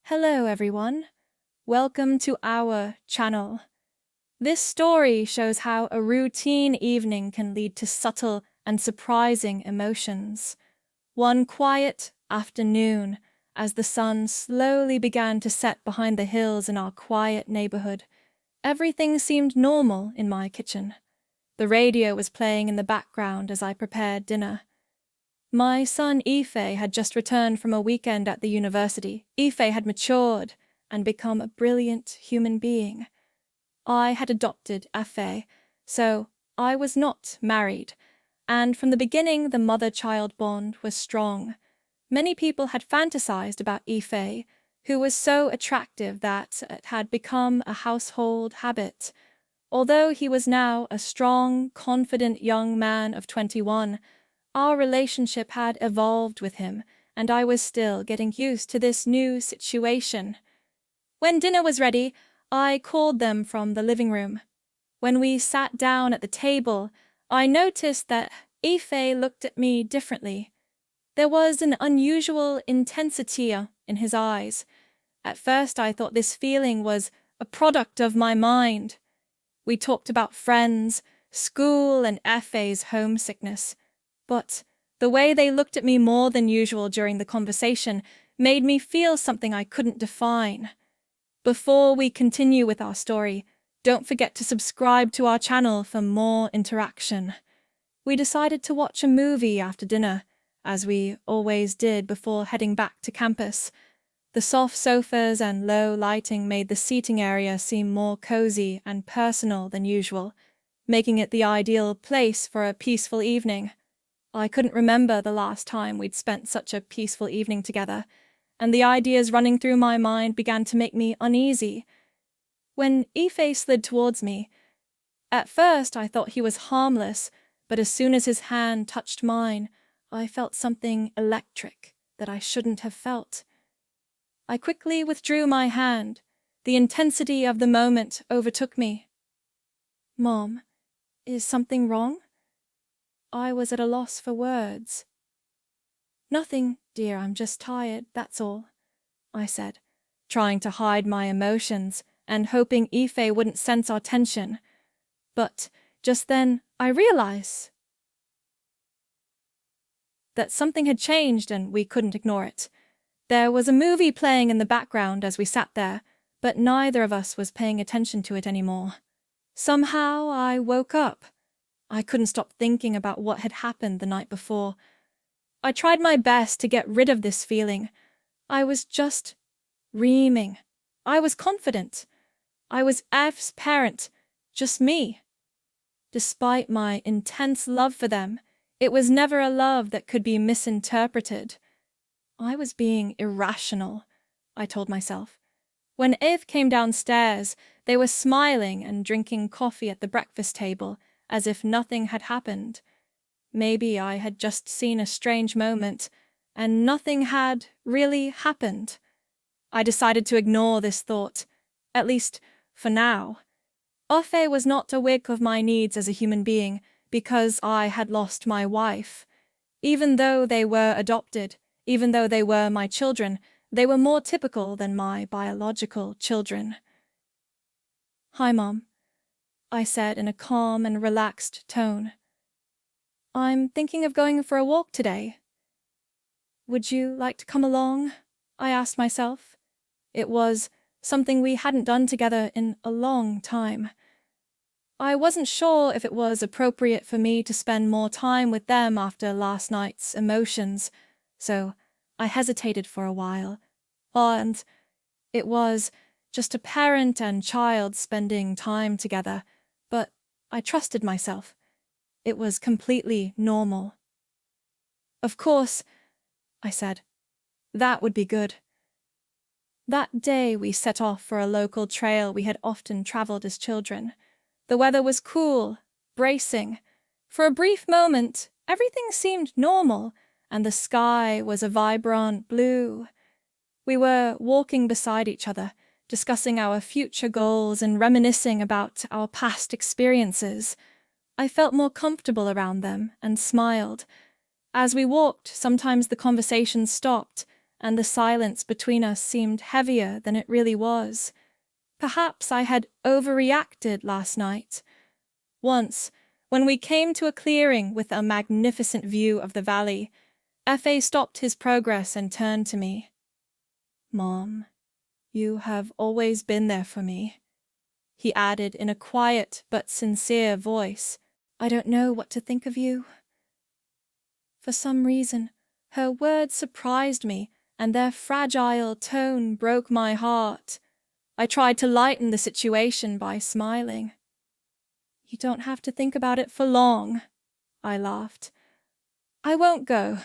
Hello everyone, welcome to our channel. This story shows how a routine evening can lead to subtle and surprising emotions. One quiet afternoon, as the sun slowly began to set behind the hills in our quiet neighborhood, everything seemed normal in my kitchen. The radio was playing in the background as I prepared dinner. My son Ife had just returned from a weekend at the university. Ife had matured and become a brilliant human being. I had adopted Afe, so I was not married, and from the beginning the mother-child bond was strong. Many people had fantasized about Ife, who was so attractive that it had become a household habit. Although he was now a strong, confident young man of 21, our relationship had evolved with him, and I was still getting used to this new situation. When dinner was ready, I called them from the living room. When we sat down at the table, I noticed that Ife looked at me differently. There was an unusual intensity in his eyes. At first I thought this feeling was a product of my mind. We talked about friends, school, and Ife's homesickness. But the way they looked at me more than usual during the conversation made me feel something I couldn't define. Before we continue with our story, don't forget to subscribe to our channel for more interaction. We decided to watch a movie after dinner, as we always did before heading back to campus. The soft sofas and low lighting made the seating area seem more cozy and personal than usual, making it the ideal place for a peaceful evening. I couldn't remember the last time we'd spent such a peaceful evening together, and the ideas running through my mind began to make me uneasy. When Ife slid towards me, at first I thought he was harmless, but as soon as his hand touched mine, I felt something electric that I shouldn't have felt. I quickly withdrew my hand. The intensity of the moment overtook me. "Mom, is something wrong?" I was at a loss for words. "Nothing, dear, I'm just tired, that's all," I said, trying to hide my emotions and hoping Ife wouldn't sense our tension. But just then I realized that something had changed and we couldn't ignore it. There was a movie playing in the background as we sat there, but neither of us was paying attention to it anymore. Somehow I woke up. I couldn't stop thinking about what had happened the night before. I tried my best to get rid of this feeling. I was just dreaming. I was confident. I was Ev's parent, just me. Despite my intense love for them, it was never a love that could be misinterpreted. I was being irrational, I told myself. When Ev came downstairs, they were smiling and drinking coffee at the breakfast table, as if nothing had happened. Maybe I had just seen a strange moment, and nothing had really happened. I decided to ignore this thought, at least for now. Afe was not a whig of my needs as a human being, because I had lost my wife. Even though they were adopted, even though they were my children, they were more typical than my biological children. "Hi, Mom," I said in a calm and relaxed tone. "I'm thinking of going for a walk today. Would you like to come along?" I asked myself. It was something we hadn't done together in a long time. I wasn't sure if it was appropriate for me to spend more time with them after last night's emotions, so I hesitated for a while. And it was just a parent and child spending time together, but I trusted myself. It was completely normal. "Of course," I said. "That would be good." That day we set off for a local trail we had often traveled as children. The weather was cool, bracing. For a brief moment, everything seemed normal, and the sky was a vibrant blue. We were walking beside each other, discussing our future goals and reminiscing about our past experiences. I felt more comfortable around them and smiled. As we walked, sometimes the conversation stopped, and the silence between us seemed heavier than it really was. Perhaps I had overreacted last night. Once, when we came to a clearing with a magnificent view of the valley, F.A. stopped his progress and turned to me. "Mom, you have always been there for me," he added in a quiet but sincere voice. "I don't know what to think of you." For some reason, her words surprised me, and their fragile tone broke my heart. I tried to lighten the situation by smiling. "You don't have to think about it for long," I laughed. "I won't go."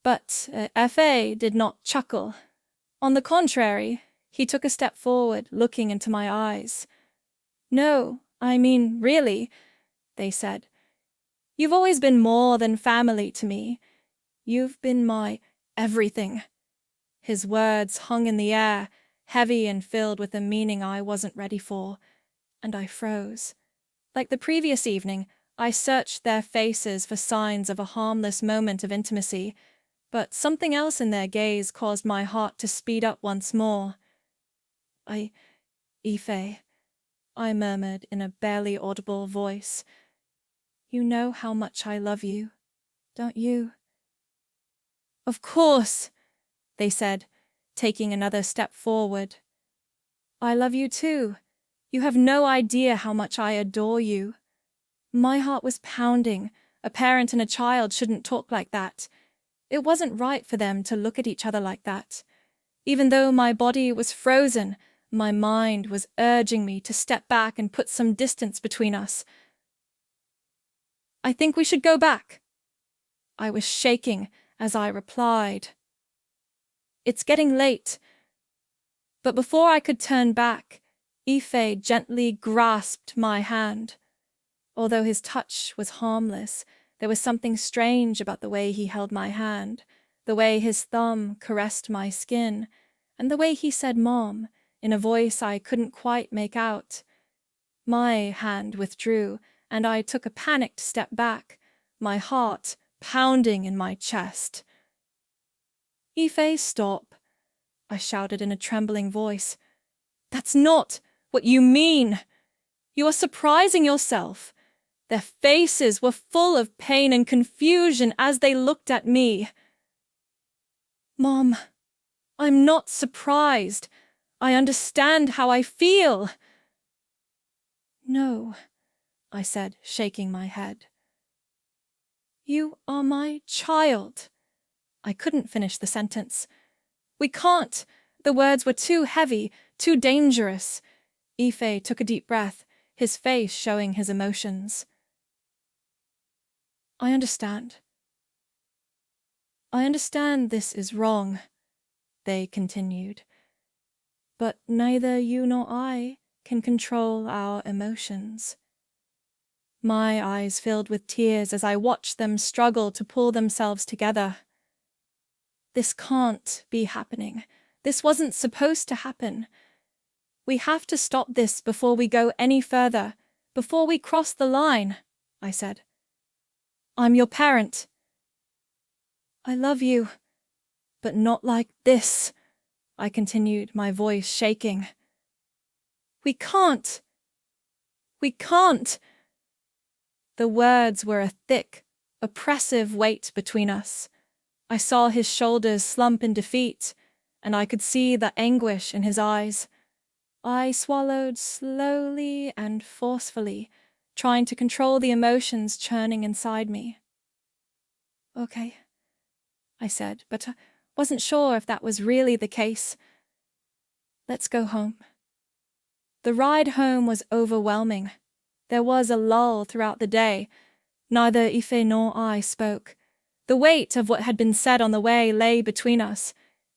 But F.A. did not chuckle. On the contrary, he took a step forward, looking into my eyes. "No, I mean, really," they said. "You've always been more than family to me. You've been my everything." His words hung in the air, heavy and filled with a meaning I wasn't ready for, and I froze. Like the previous evening, I searched their faces for signs of a harmless moment of intimacy, but something else in their gaze caused my heart to speed up once more. Ife," I murmured in a barely audible voice. "You know how much I love you, don't you?" "Of course," they said, taking another step forward. "I love you too. You have no idea how much I adore you." My heart was pounding. A parent and a child shouldn't talk like that. It wasn't right for them to look at each other like that. Even though my body was frozen, my mind was urging me to step back and put some distance between us. "I think we should go back." I was shaking as I replied. "It's getting late." But before I could turn back, Ife gently grasped my hand. Although his touch was harmless, there was something strange about the way he held my hand, the way his thumb caressed my skin, and the way he said "Mom" in a voice I couldn't quite make out. My hand withdrew, and I took a panicked step back, my heart pounding in my chest. "Ife, stop," I shouted in a trembling voice. "That's not what you mean. You are surprising yourself." Their faces were full of pain and confusion as they looked at me. "Mom, I'm not surprised. I understand how I feel." "No," I said, shaking my head. "You are my child." I couldn't finish the sentence. "We can't." The words were too heavy, too dangerous. Ife took a deep breath, his face showing his emotions. "I understand. I understand this is wrong," they continued. "But neither you nor I can control our emotions." My eyes filled with tears as I watched them struggle to pull themselves together. "This can't be happening. This wasn't supposed to happen. We have to stop this before we go any further, before we cross the line," I said. "I'm your parent." "I love you, but not like this," I continued, my voice shaking. "We can't. We can't." The words were a thick, oppressive weight between us. I saw his shoulders slump in defeat, and I could see the anguish in his eyes. I swallowed slowly and forcefully, trying to control the emotions churning inside me. "Okay," I said, but I wasn't sure if that was really the case. "Let's go home." The ride home was overwhelming. There was a lull throughout the day. Neither Ife nor I spoke. The weight of what had been said on the way lay between us.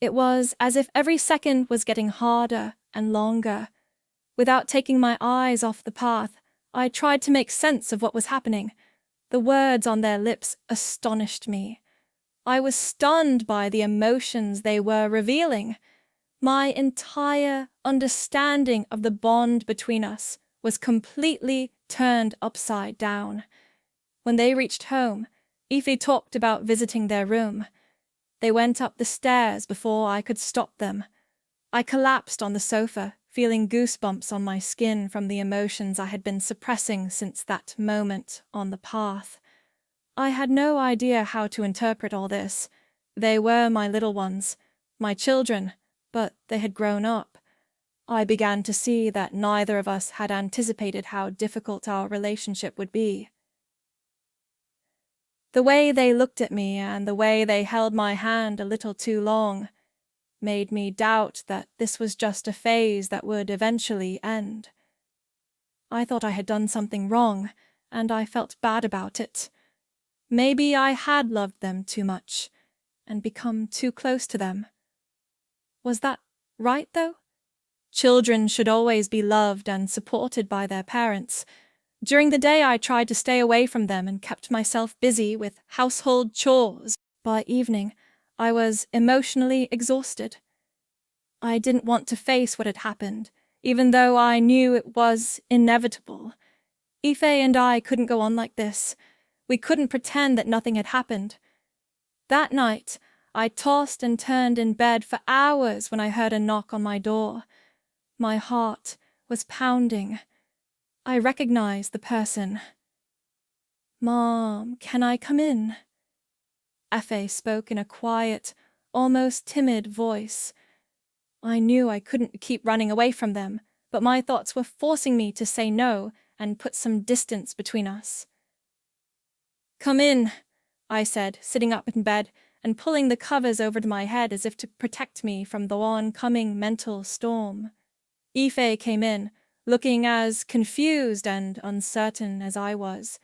It was as if every second was getting harder and longer. Without taking my eyes off the path, I tried to make sense of what was happening. The words on their lips astonished me. I was stunned by the emotions they were revealing. My entire understanding of the bond between us was completely turned upside down. When they reached home, Ife talked about visiting their room. They went up the stairs before I could stop them. I collapsed on the sofa, feeling goosebumps on my skin from the emotions I had been suppressing since that moment on the path. I had no idea how to interpret all this. They were my little ones, my children, but they had grown up. I began to see that neither of us had anticipated how difficult our relationship would be. The way they looked at me and the way they held my hand a little too long made me doubt that this was just a phase that would eventually end. I thought I had done something wrong, and I felt bad about it. Maybe I had loved them too much and become too close to them. Was that right, though? Children should always be loved and supported by their parents. During the day, I tried to stay away from them and kept myself busy with household chores. By evening, I was emotionally exhausted. I didn't want to face what had happened, even though I knew it was inevitable. Ife and I couldn't go on like this. We couldn't pretend that nothing had happened. That night, I tossed and turned in bed for hours when I heard a knock on my door. My heart was pounding. I recognized the person. "Mom, can I come in?" Efe spoke in a quiet, almost timid voice. I knew I couldn't keep running away from them, but my thoughts were forcing me to say no and put some distance between us. "Come in," I said, sitting up in bed and pulling the covers over to my head as if to protect me from the oncoming mental storm. Ife came in, looking as confused and uncertain as I was.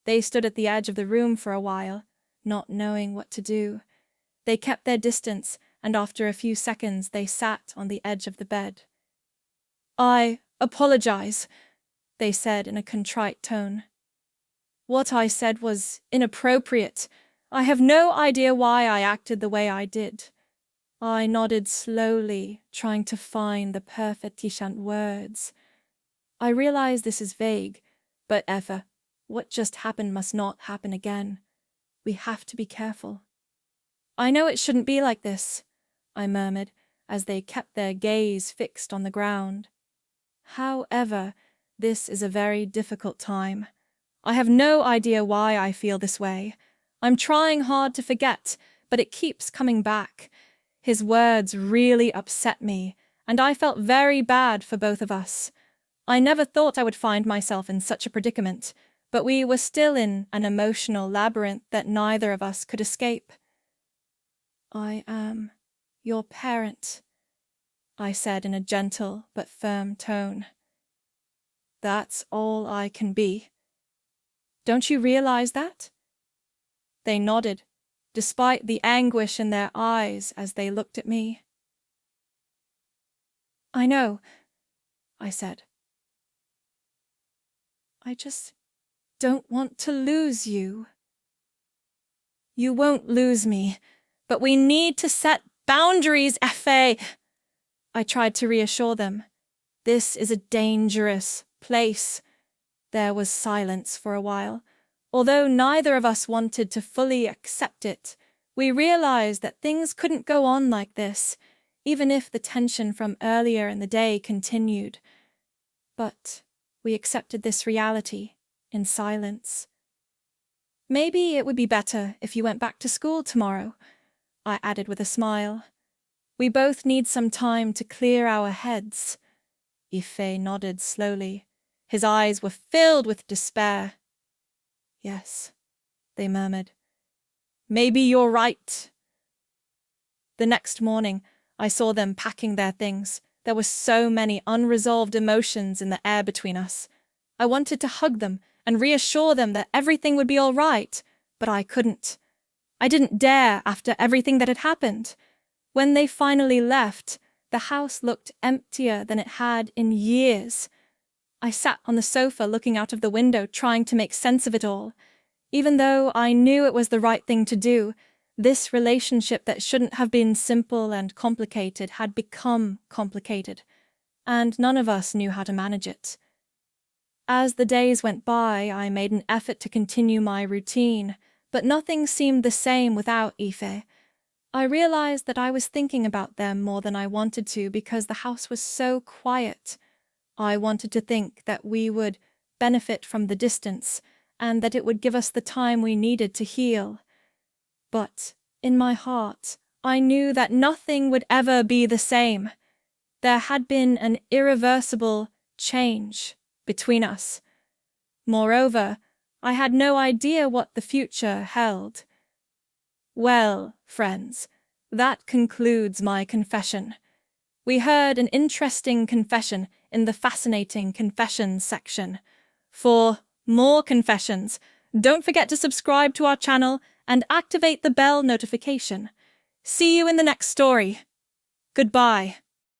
They stood at the edge of the room for a while, not knowing what to do. They kept their distance, and after a few seconds they sat on the edge of the bed. "I apologize," they said in a contrite tone. "What I said was inappropriate. I have no idea why I acted the way I did." I nodded slowly, trying to find the perfect words. "I realize this is vague, but Efe, what just happened must not happen again. We have to be careful." "I know it shouldn't be like this," I murmured, as they kept their gaze fixed on the ground. "However, this is a very difficult time. I have no idea why I feel this way. I'm trying hard to forget, but it keeps coming back." His words really upset me, and I felt very bad for both of us. I never thought I would find myself in such a predicament, but we were still in an emotional labyrinth that neither of us could escape. "I am your parent," I said in a gentle but firm tone. "That's all I can be. Don't you realize that?" They nodded, despite the anguish in their eyes as they looked at me. "I know," I said. "I just don't want to lose you." "You won't lose me, but we need to set boundaries, Efe." I tried to reassure them. "This is a dangerous place." There was silence for a while. Although neither of us wanted to fully accept it, we realized that things couldn't go on like this, even if the tension from earlier in the day continued. But we accepted this reality in silence. "Maybe it would be better if you went back to school tomorrow," I added with a smile. "We both need some time to clear our heads." Ife nodded slowly. His eyes were filled with despair. "Yes," they murmured. "Maybe you're right." The next morning, I saw them packing their things. There were so many unresolved emotions in the air between us. I wanted to hug them and reassure them that everything would be all right, but I couldn't. I didn't dare after everything that had happened. When they finally left, the house looked emptier than it had in years. I sat on the sofa looking out of the window, trying to make sense of it all. Even though I knew it was the right thing to do, this relationship that shouldn't have been simple and complicated had become complicated, and none of us knew how to manage it. As the days went by, I made an effort to continue my routine, but nothing seemed the same without Ife. I realized that I was thinking about them more than I wanted to because the house was so quiet. I wanted to think that we would benefit from the distance and that it would give us the time we needed to heal. But in my heart, I knew that nothing would ever be the same. There had been an irreversible change between us. Moreover, I had no idea what the future held. Well, friends, that concludes my confession. We heard an interesting confession in the fascinating confessions section. For more confessions, don't forget to subscribe to our channel and activate the bell notification. See you in the next story. Goodbye.